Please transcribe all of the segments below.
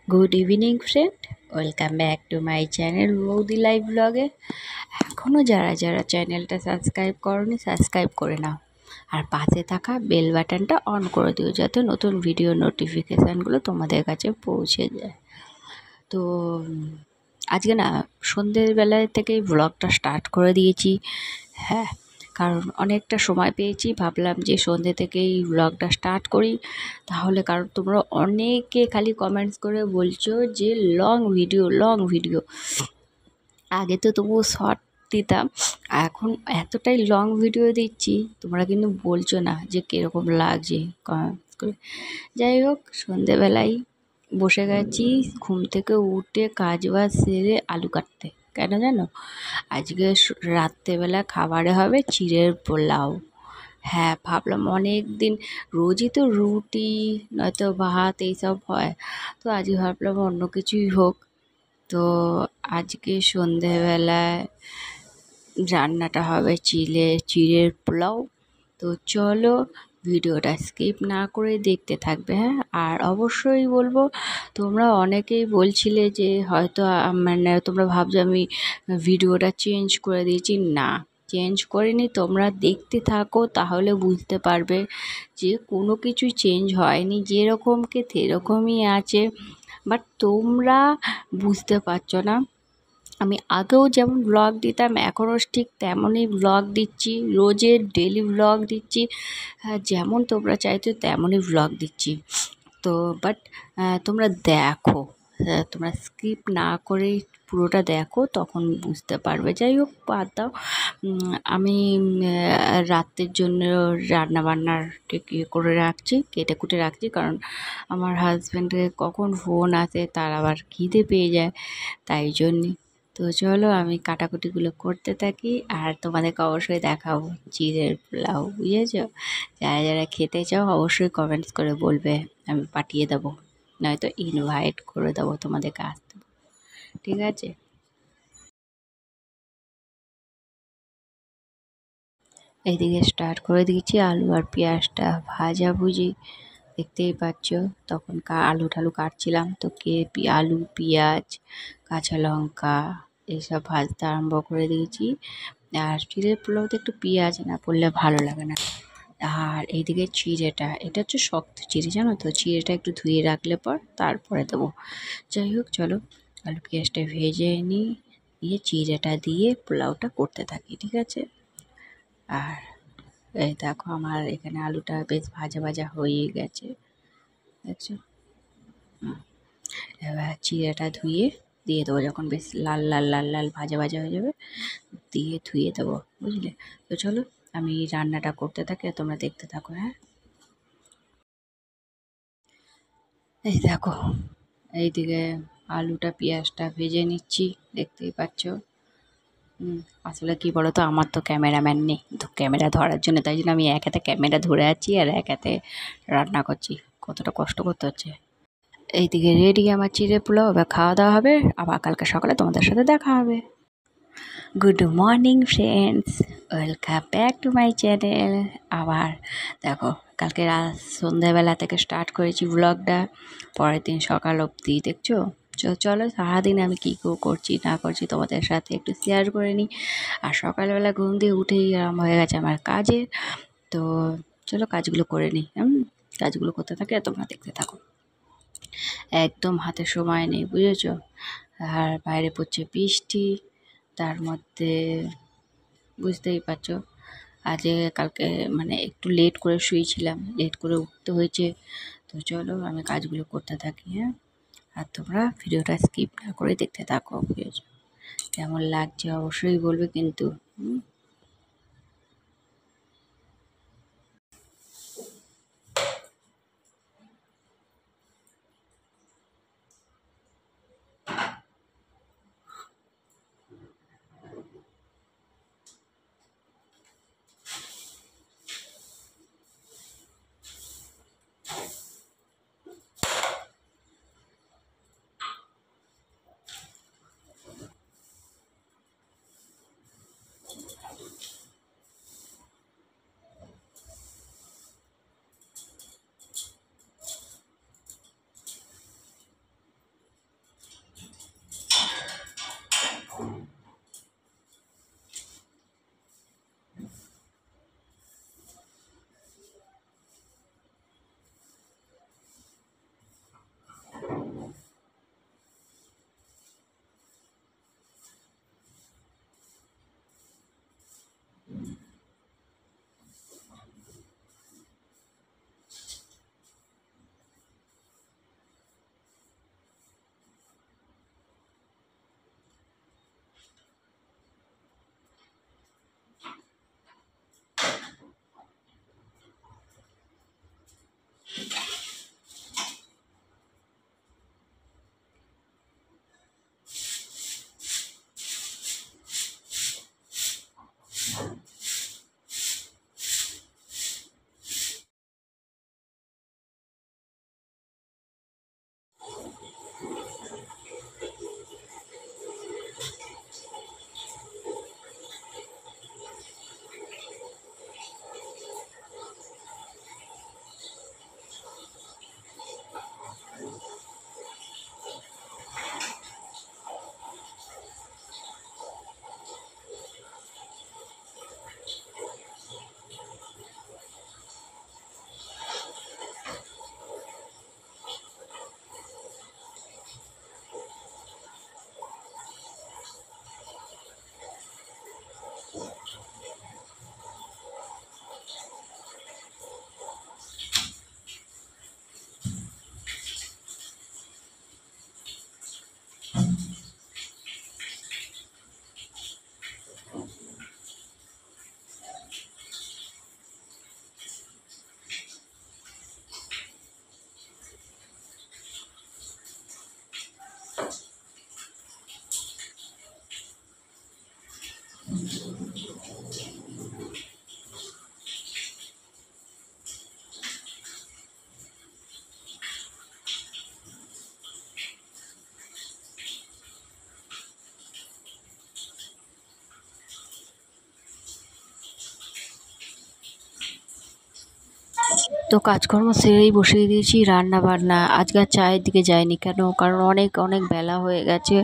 Good evening friend, welcome back to my channel বৌদি live ব্লগে। এখনও যারা যারা চ্যানেলটা সাবস্ক্রাইব করনি সাবস্ক্রাইব করে নাও, আর পাশে থাকা বেল বাটনটা অন করে দিও যাতে নতুন ভিডিও নোটিফিকেশানগুলো তোমাদের কাছে পৌঁছে যায়। তো আজকে না সন্ধ্যেবেলায় থেকেই ব্লগটা স্টার্ট করে দিয়েছি। হ্যাঁ, কারণ অনেকটা সময় পেয়েছি, ভাবলাম যে সন্ধ্যে থেকেই ব্লগটা স্টার্ট করি। তাহলে কারণ তোমরা অনেকে খালি কমেন্টস করে বলছো যে লং ভিডিও। আগে তো তবুও শর্ট দিতাম, এখন এতটাই লং ভিডিও দিচ্ছি, তোমরা কিন্তু বলছো না যে কীরকম লাগছে কমেন্টস করে। যাই হোক, সন্ধেবেলায় বসে গেছি ঘুম থেকে উঠে কাজ বাজ সেরে আলু কাটতে। কেন জানো? আজকে রাত্রেবেলা খাবারে হবে চিড়ের পোলাও। হ্যাঁ, ভাবলাম অনেক দিন রোজই তো রুটি নয়তো ভাত এইসব হয়, তো আজকে ভাবলাম অন্য কিছুই হোক। তো আজকে সন্ধেবেলায় রান্নাটা হবে চিড়ের পোলাও। তো চলো ভিডিওটা স্কিপ না করে দেখতে থাকবে। হ্যাঁ, আর অবশ্যই বলবো, তোমরা অনেকেই বলছিলে যে হয়তো মানে তোমরা ভাবছো আমি ভিডিওটা চেঞ্জ করে দিয়েছি। না, চেঞ্জ করিনি, তোমরা দেখতে থাকো তাহলে বুঝতে পারবে যে কোনো কিছুই চেঞ্জ হয়নি, যেরকমকে সেরকমই আছে। বাট তোমরা বুঝতে পারছো না, আমি আগেও যেমন ব্লগ দিতাম এখনও ঠিক তেমনই ব্লগ দিচ্ছি, রোজের ডেলি ব্লগ দিচ্ছি। যেমন তোমরা চাইছো তেমনই ব্লগ দিচ্ছি। তো বাট তোমরা দেখো, তোমরা স্কিপ না করে পুরোটা দেখো, তখন বুঝতে পারবে। যাই হোক, বাদ দাও। আমি রাতের জন্য রান্নাবান্নার ইয়ে করে রাখছি, কেটে কুটে রাখছি, কারণ আমার হাজব্যান্ডের কখন ফোন আসে তার আবার খিদে পেয়ে যায়, তাই জন্যে। তো চলো আমি কাটাকুটিগুলো করতে থাকি, আর তোমাদেরকে অবশ্যই দেখাবো চিড়ের পোলাও, বুঝেছো? যারা যারা খেতে চাও অবশ্যই কমেন্টস করে বলবে, আমি পাঠিয়ে দেবো, নয়তো ইনভাইট করে দেবো তোমাদেরকে আসতে। ঠিক আছে? এইদিকে স্টার্ট করে দিয়েছি আলু আর পেঁয়াজটা ভাজাভুজি, দেখতেই পাচ্ছ। তখন আলু টালু কাটছিলাম, তো আলু পেঁয়াজ কাঁচা লঙ্কা এইসব ভাজতে আরম্ভ করে দিয়েছি। আর চিড়ের পোলাওতে একটু পেঁয়াজ না পড়লে ভালো লাগে না। আর এইদিকে এটা হচ্ছে শক্ত চিড়ে, জানো তো, চিড়েটা একটু ধুয়ে রাখলে পর তারপরে দেবো। যাই হোক, চলো আলু পেঁয়াজটা ভেজে নিই, দিয়ে চিড়েটা দিয়ে পোলাওটা করতে থাকি। ঠিক আছে? আর এই দেখো আমার এখানে আলুটা বেশ ভাজা ভাজা হয়ে গেছে, দেখছো? এবার চিড়েটা ধুয়ে দিয়ে দেবো, যখন বেশ লাল লাল লাল লাল ভাজা ভাজা হয়ে যাবে দিয়ে ধুয়ে দেবো, বুঝলে? তো চলো আমি রান্নাটা করতে থাকি আর তোমরা দেখতে থাকো। হ্যাঁ, এই দেখো এইদিকে আলুটা পেঁয়াজটা ভেজে নিচ্ছি, দেখতেই পাচ্ছ। আসলে কী বলো তো, আমার তো ক্যামেরাম্যান নেই তো ক্যামেরা ধরার জন্য, তাই জন্য আমি এক হাতে ক্যামেরা ধরে আছি আর এক হাতে রান্না করছি, কতটা কষ্ট করতে হচ্ছে। এইদিকে রেডি আমার চিড়ে পোলাও, এবার খাওয়া দাওয়া হবে, আবার কালকে সকালে তোমাদের সাথে দেখা হবে। Good morning friends, welcome back to my channel. আবার দেখো, কালকে রাত সন্ধ্যাবেলা থেকে স্টার্ট করেছি ব্লগটা, পরের দিন সকাল অবধি দেখছো। চলো সারাদিন আমি কী করছি না করছি তোমাদের সাথে একটু শেয়ার করে নিই। আর সকালবেলা ঘুম দিয়ে উঠেই আরম্ভ হয়ে গেছে আমার কাজের। তো চলো কাজগুলো করে নিই। কাজগুলো করতে থাকে আর তোমরা দেখতে থাকো। একদম হাতে সময় নেই, বুঝেছো? আর বাইরে পড়ছে বৃষ্টি, তার মধ্যে বুঝতেই পারছো কালকে মানে একটু লেট করে শুয়েছিলাম, লেট করে উঠতে হয়েছে। তো চলো আমি কাজগুলো করতে থাকি। হ্যাঁ, আর তোমরা ভিডিওটা স্কিপ না করে দেখতে থাকো, বুঝেছো? কেমন লাগছে অবশ্যই বলবে কিন্তু। তো কাজকর্ম সেরেই বসিয়ে দিয়েছি রান্না বান্না। আজকে আর চায়ের দিকে যাইনি, কেন? কারণ অনেক অনেক বেলা হয়ে গেছে,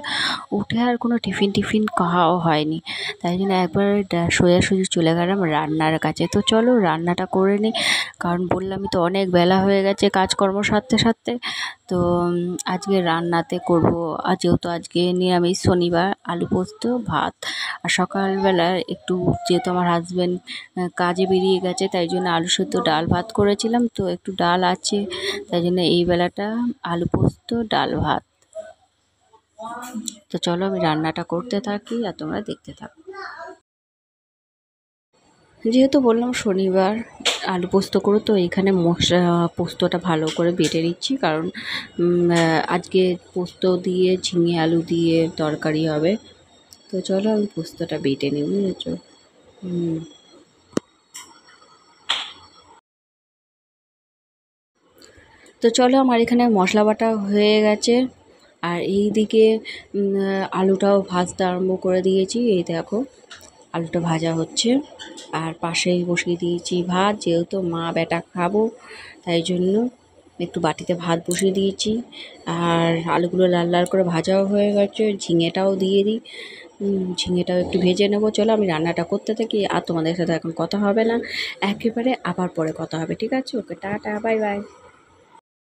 উঠে আর কোনো টিফিন খাওয়াও হয়নি। তাই জন্য একবারে সোজাসুজি চলে গেলাম রান্নার কাছে। তো চলো রান্নাটা করে নিই, কারণ বললামই তো অনেক বেলা হয়ে গেছে কাজকর্ম সারতে সারতে। তো আজকে রান্নাতে করব, আর যেহেতু আজকে নিরামিষ শনিবার, আলু পোস্ত ভাত। আর সকালবেলা একটু, যেহেতু আমার হাজব্যান্ড কাজে বেরিয়ে গেছে, তাই জন্য আলু সেদ্ধ ডাল ভাত করেছিলাম, তো একটু ডাল আছে, তাই জন্য এই বেলাটা আলু পোস্ত ডাল ভাত। তো চলো আমি রান্নাটা করতে থাকি আর তোমরা দেখতে থাকো। যেহেতু বললাম শনিবার আলু পোস্ত করো, তো এখানে মশলা পোস্তটা ভালো করে বেটে নিচ্ছি, কারণ আজকে পোস্ত দিয়ে ঝিঙে আলু দিয়ে তরকারি হবে। তো চলো আমি পোস্তটা বেটে নিই, বুঝেছো? তো চলো আমার এখানে মশলা বাটা হয়ে গেছে, আর এই দিকে আলুটাও ভাজতে আরম্ভ করে দিয়েছি। এই দেখো আলুটা ভাজা হচ্ছে, আর পাশেই বসিয়ে দিয়েছি ভাত। যেহেতু মা বেটা খাবো, তাই জন্য একটু বাটিতে ভাত বসিয়ে দিয়েছি। আর আলুগুলো লাল লাল করে ভাজাও হয়ে গেছে, ঝিঙেটাও দিয়ে দিই। ঝিঙেটাও একটু ভেজে নেবো। চলো আমি রান্নাটা করতে থাকি, আর তোমাদের সাথে এখন কথা হবে না, একেবারে আবার পরে কথা হবে, ঠিক আছে? ওকে, টাটা, বাই বাই।